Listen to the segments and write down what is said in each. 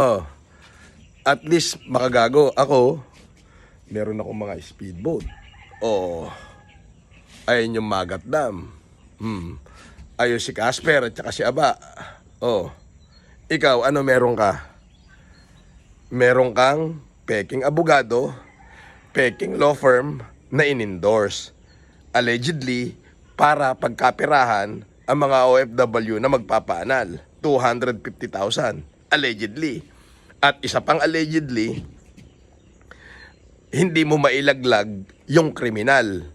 Oh, at least makagago. Ako, meron akong mga speedboat. Oh, ayun yung Magat Dam. Ayun si Casper at saka si Aba. Oh, ikaw, ano meron ka? Meron kang peking abogado, peking law firm na in-endorse. Allegedly, para pagkapirahan ang mga OFW na magpapaanal. 250,000. Allegedly. At isa pang allegedly, hindi mo mailaglag yung kriminal.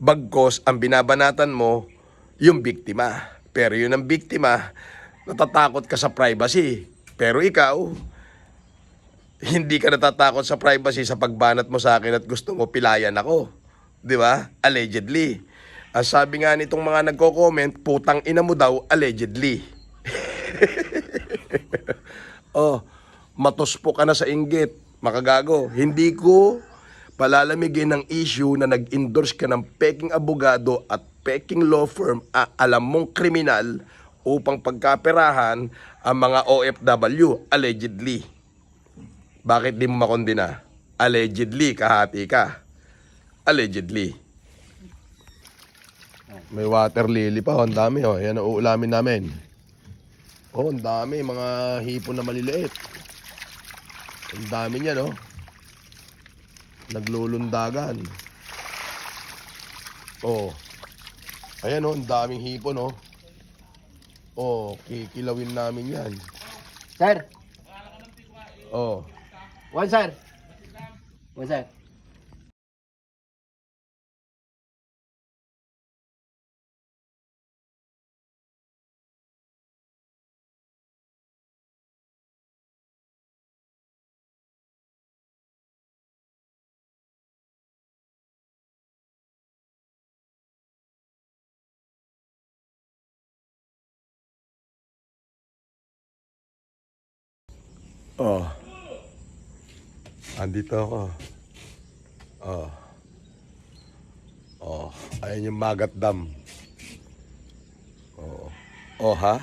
Bagkos ang binabanatan mo, yung biktima. Pero yun ang biktima, natatakot ka sa privacy. Pero ikaw, hindi ka natatakot sa privacy sa pagbanat mo sa akin at gusto mo pilayan ako. Di ba? Allegedly. Ang sabi nga nitong mga nagko-comment, putang ina mo daw, allegedly. Oh, matuspo ka na sa inggit, makagago. Hindi ko palalamigin ng issue na nag-endorse ka ng peking abogado at peking law firm, alam mong kriminal upang pagkaperahan ang mga OFW, allegedly. Bakit di mo makondena? Allegedly, kahati ka. Allegedly. May water lily pa, ang dami oh. Yan ang uulamin namin. Oh, ang dami, mga hipon na maliliit. Ang dami niya, no? Naglulundagan. Oh. Ayan, oh, ang daming hipon, oh. Oh, kikilawin namin yan. Sir, Oh. one sir. One sir. Oh. Andito ako. Oh. Oh, ayan yung Magat Dam. Oh. Oh, ha?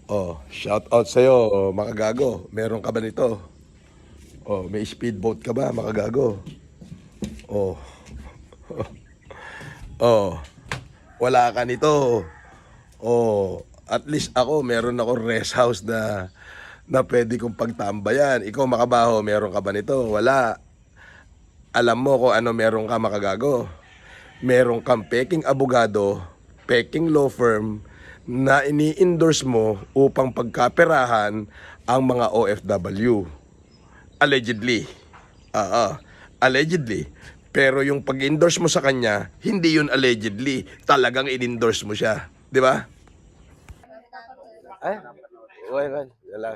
Oh, shout out sa'yo, makagago. Meron ka ba nito? Oh, may speedboat ka ba, makagago? Oh. Oh. Wala ka nito. Oh, at least ako, meron ako rest house na pwede kong pagtambayan. Ikaw, makabaho, meron ka ba nito? Wala. Alam mo kung ano meron ka, makagago. Meron kang peking abogado, peking law firm na ini-endorse mo upang pagkaperahan ang mga OFW. Allegedly. Allegedly. Pero yung pag-endorse mo sa kanya, hindi yun allegedly. Talagang in-endorse mo siya. Di ba? Ay, well.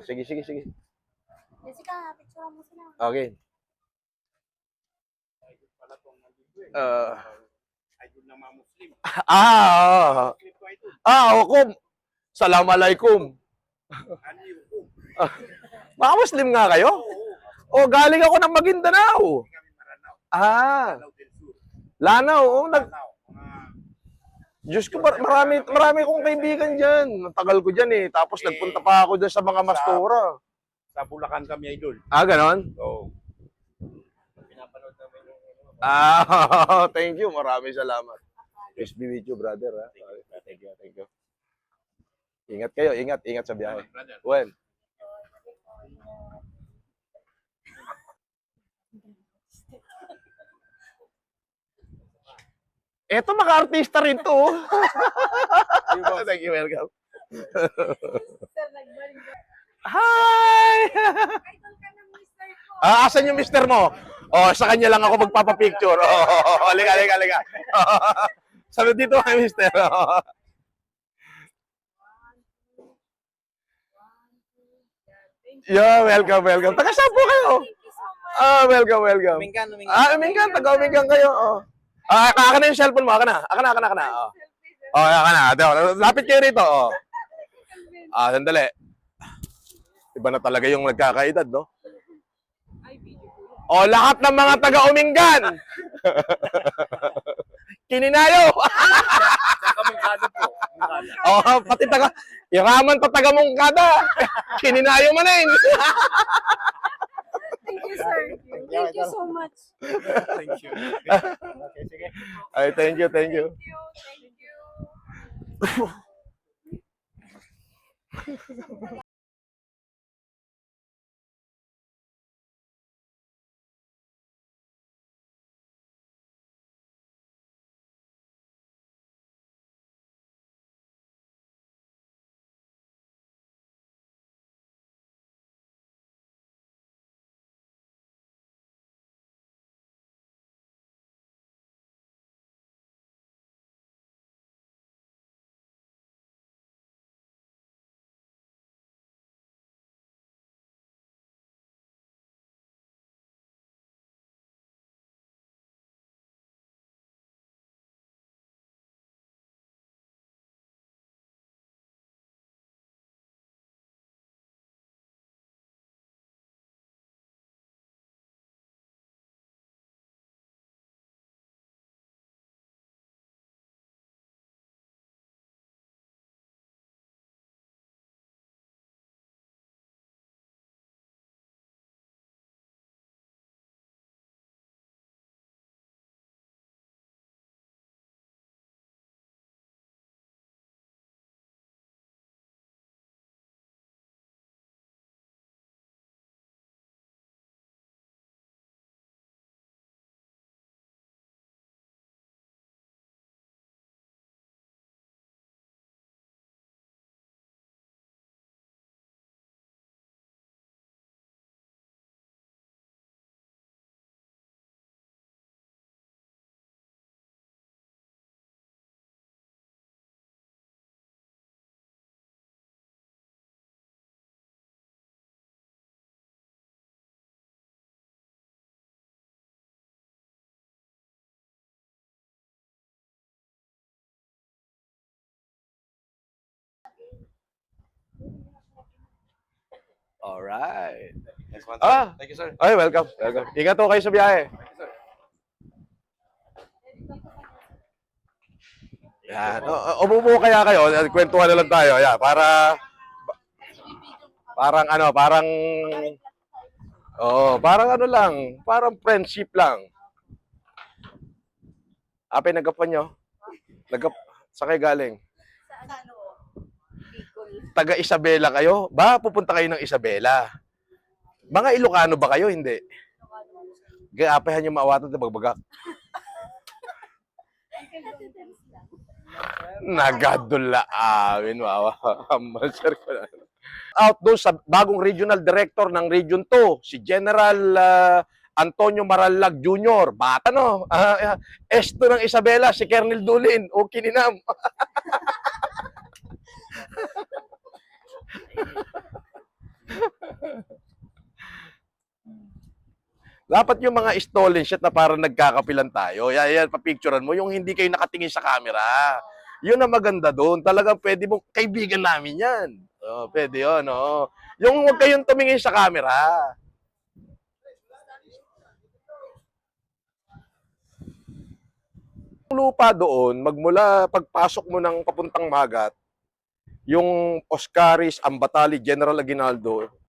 Sige. Jessica, picture mo sila. Okay. Hukom. Assalamualaikum. Mga Muslim nga kayo? Oh, galing ako ng Maguindanao. Lanao. Oh, Diyos ko, marami kong kaibigan dyan. Tagal ko dyan eh. Tapos nagpunta pa ako dyan sa mga Mastora. Sa Bulacan kami, idol. Ganon? Oo. Thank you. Maraming salamat. Peace be with you, brother. Ha? Thank you. Ingat kayo. Ingat sa biyahe. Well. Eto, mga-artista rin to. Thank you, welcome. Sir, nagbalik ka. Hi! Idol ka ng mister ko. Asan yung mister mo? Oh, sa kanya lang ako magpapapicture. Halika. Sabi dito kay mister. Yeah, welcome. Taga saan po kayo? Thank you so much. Welcome. Uminggan, taga-uminggan kayo. Aka na yung cellphone mo, aka na. Aka na. Lapit kayo rito. Sandali. Iba na talaga yung nagkakaedad, no? Lahat ng mga taga-uminggan. Kininayo. Mungkada po. Mungkada. Oh, pati taga, iraman pa taga Mungkada. Kininayo mo na yun. Thank you, sir. Thank you so much. Thank you. Okay, sige. Ay, thank you, thank you. Thank you. Thank you. Alright. Next one. Ah, Thank you, sir. ay, welcome. Welcome. Ingat po kayo sa biyahe. Yan. Umupo kaya kayo, kwentuhan na lang tayo. Yan, parang ano, parang ano lang, parang friendship lang. Ape, nagapan nyo? Sa kayo galing? Sa ano? Bicol. Taga Isabela kayo? Ba, pupunta kayo ng Isabela? Mga Ilocano ba kayo? Hindi. Kaya apehan yung maawatan na bagbagak. Nagadula amin, wawa. Master ko na. Out doon sa bagong regional director ng Region 2, si General Antonio Marallag Jr. Bata no? Esto ng Isabela, si Colonel Dulin. O kininam. Dapat yung mga stolen shot na parang nagkakapilan tayo. Yan, papicturean mo. Yung hindi kayo nakatingin sa camera. Yun ang maganda doon. Talagang pwede mo, kaibigan namin yan. Oh, pwede yun, oh. Yung huwag kayong tumingin sa camera. Yung lupa doon, magmula pagpasok mo ng papuntang Magat, yung Oscaris, Ambatali, General Aguinaldo,